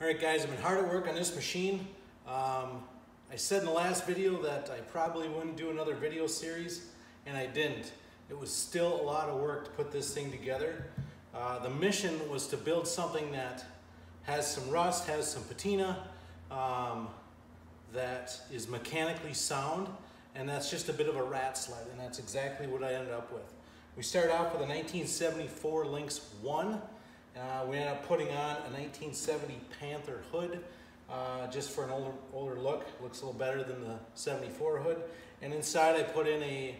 Alright guys, I've been hard at work on this machine. I said in the last video that I probably wouldn't do another video series, and I didn't. It was still a lot of work to put this thing together. The mission was to build something that has some rust, has some patina, that is mechanically sound, and that's just a bit of a rat sled, and that's exactly what I ended up with. We started off with a 1974 Lynx 1. We ended up putting on a 1970 Panther hood just for an older look. Looks a little better than the 74 hood. And inside I put in a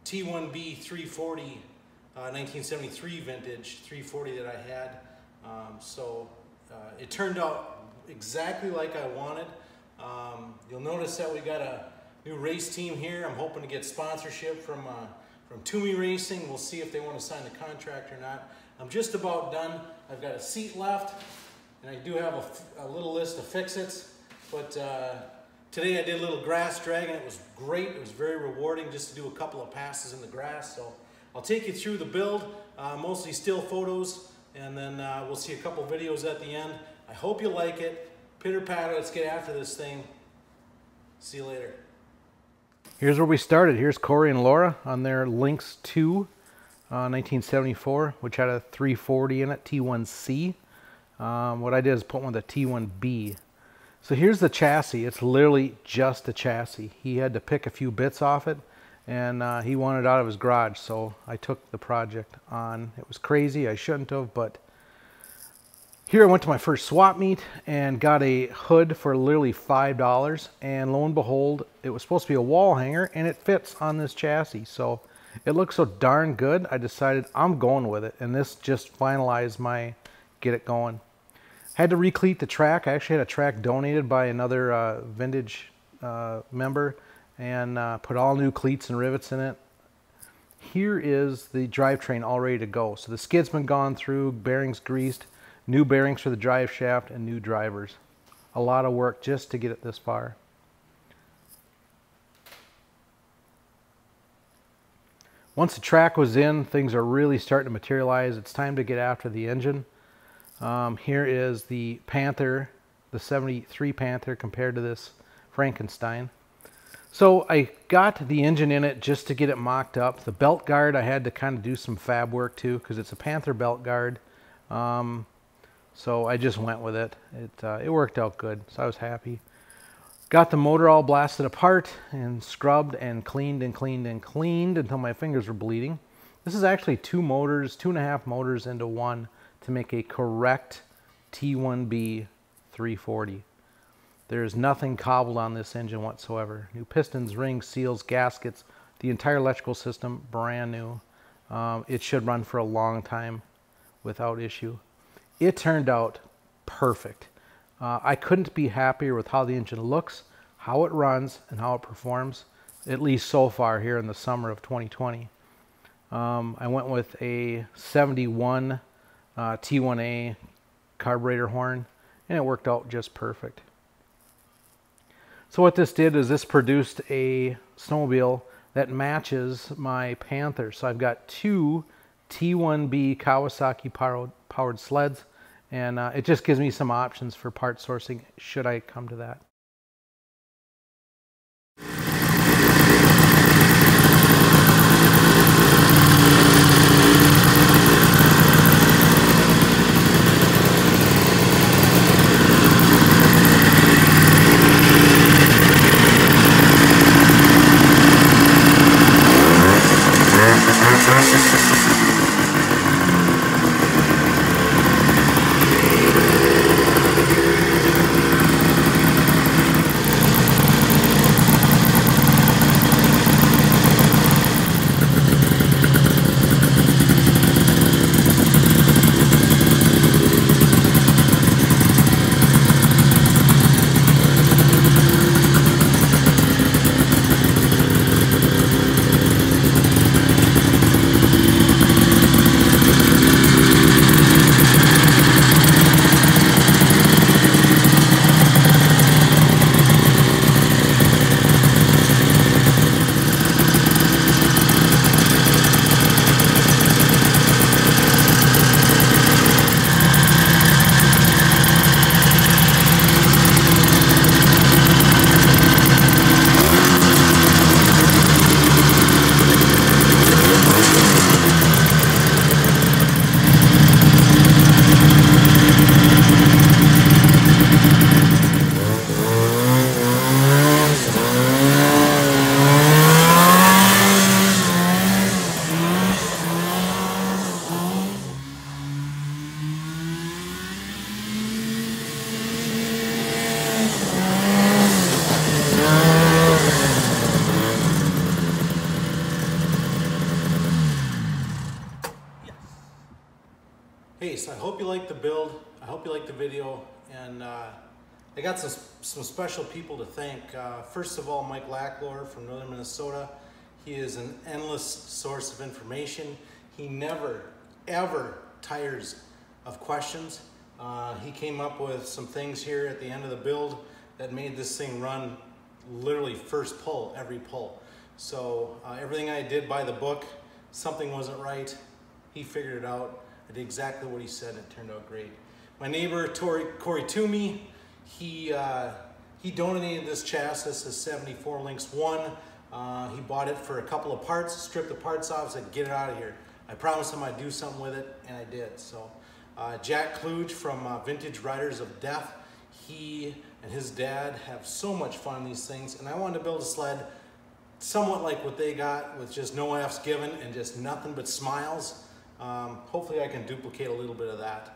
T1B 340 1973 vintage 340 that I had. It turned out exactly like I wanted. You'll notice that we got a new race team here. I'm hoping to get sponsorship from Toomey Racing. We'll see if they want to sign the contract or not. I'm just about done. I've got a seat left, and I do have a little list of fix-its, but today I did a little grass dragging. It was great. It was very rewarding just to do a couple of passes in the grass. So I'll take you through the build, mostly still photos, and then we'll see a couple videos at the end. I hope you like it. Pitter patter, let's get after this thing. See you later. Here's where we started. Here's Corey and Laura on their Lynx 2 1974, which had a 340 in it, T1C. What I did is put one with a T1B. So here's the chassis. It's literally just a chassis. He had to pick a few bits off it, and he wanted it out of his garage, so I took the project on. It was crazy. I shouldn't have, but here I went to my first swap meet and got a hood for literally $5, and lo and behold, it was supposed to be a wall hanger, and it fits on this chassis. So it looks so darn good, I decided I'm going with it, and this just finalized my get it going. Had to recleat the track. I actually had a track donated by another vintage member, and put all new cleats and rivets in it. Here is the drivetrain all ready to go. So the skid's been gone through, bearings greased, new bearings for the drive shaft, and new drivers. A lot of work just to get it this far. Once the track was in, things are really starting to materialize. It's time to get after the engine. Here is the Panther, the 73 Panther compared to this Frankenstein. So I got the engine in it just to get it mocked up. The belt guard, I had to kind of do some fab work too, because it's a Panther belt guard. So I just went with it. It worked out good, so I was happy. Got the motor all blasted apart and scrubbed and cleaned and cleaned and cleaned until my fingers were bleeding. This is actually 2 motors, 2.5 motors into one to make a correct T1B 340. There's nothing cobbled on this engine whatsoever. New pistons, rings, seals, gaskets, the entire electrical system, brand new. It should run for a long time without issue. It turned out perfect. I couldn't be happier with how the engine looks, how it runs, and how it performs, at least so far here in the summer of 2020. I went with a 71 T1A carburetor horn, and it worked out just perfect. So what this did is this produced a snowmobile that matches my Panther. So I've got 2 T1B Kawasaki powered sleds, and it just gives me some options for part sourcing should I come to that. liked the video, and I got some special people to thank. First of all, Mike Lacklor from Northern Minnesota. He is an endless source of information. He never, ever tires of questions. He came up with some things here at the end of the build that made this thing run literally first pull, every pull. So everything I did by the book, something wasn't right. He figured it out. I did exactly what he said, and it turned out great. My neighbor, Corey Toomey, he donated this chassis, this 74 Lynx 1. He bought it for a couple of parts, stripped the parts off, said, get it out of here. I promised him I'd do something with it, and I did. So Jack Kluge from Vintage Riders of Death, he and his dad have so much fun on these things, and I wanted to build a sled somewhat like what they got, with just no F's given and just nothing but smiles. Hopefully I can duplicate a little bit of that.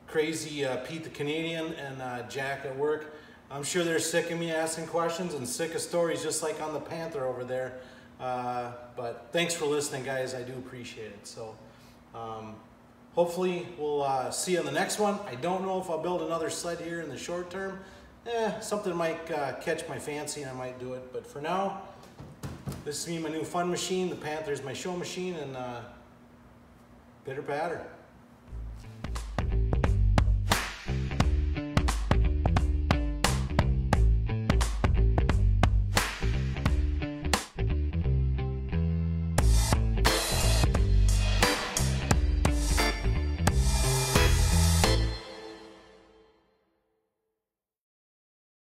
Crazy Pete the Canadian and Jack at work, I'm sure they're sick of me asking questions and sick of stories, just like on the Panther over there. But thanks for listening, guys. I do appreciate it. So hopefully we'll see you on the next one. I don't know if I'll build another sled here in the short term. Something might catch my fancy and I might do it. But for now, this is me, my new fun machine. The Panther's my show machine, and pitter patter.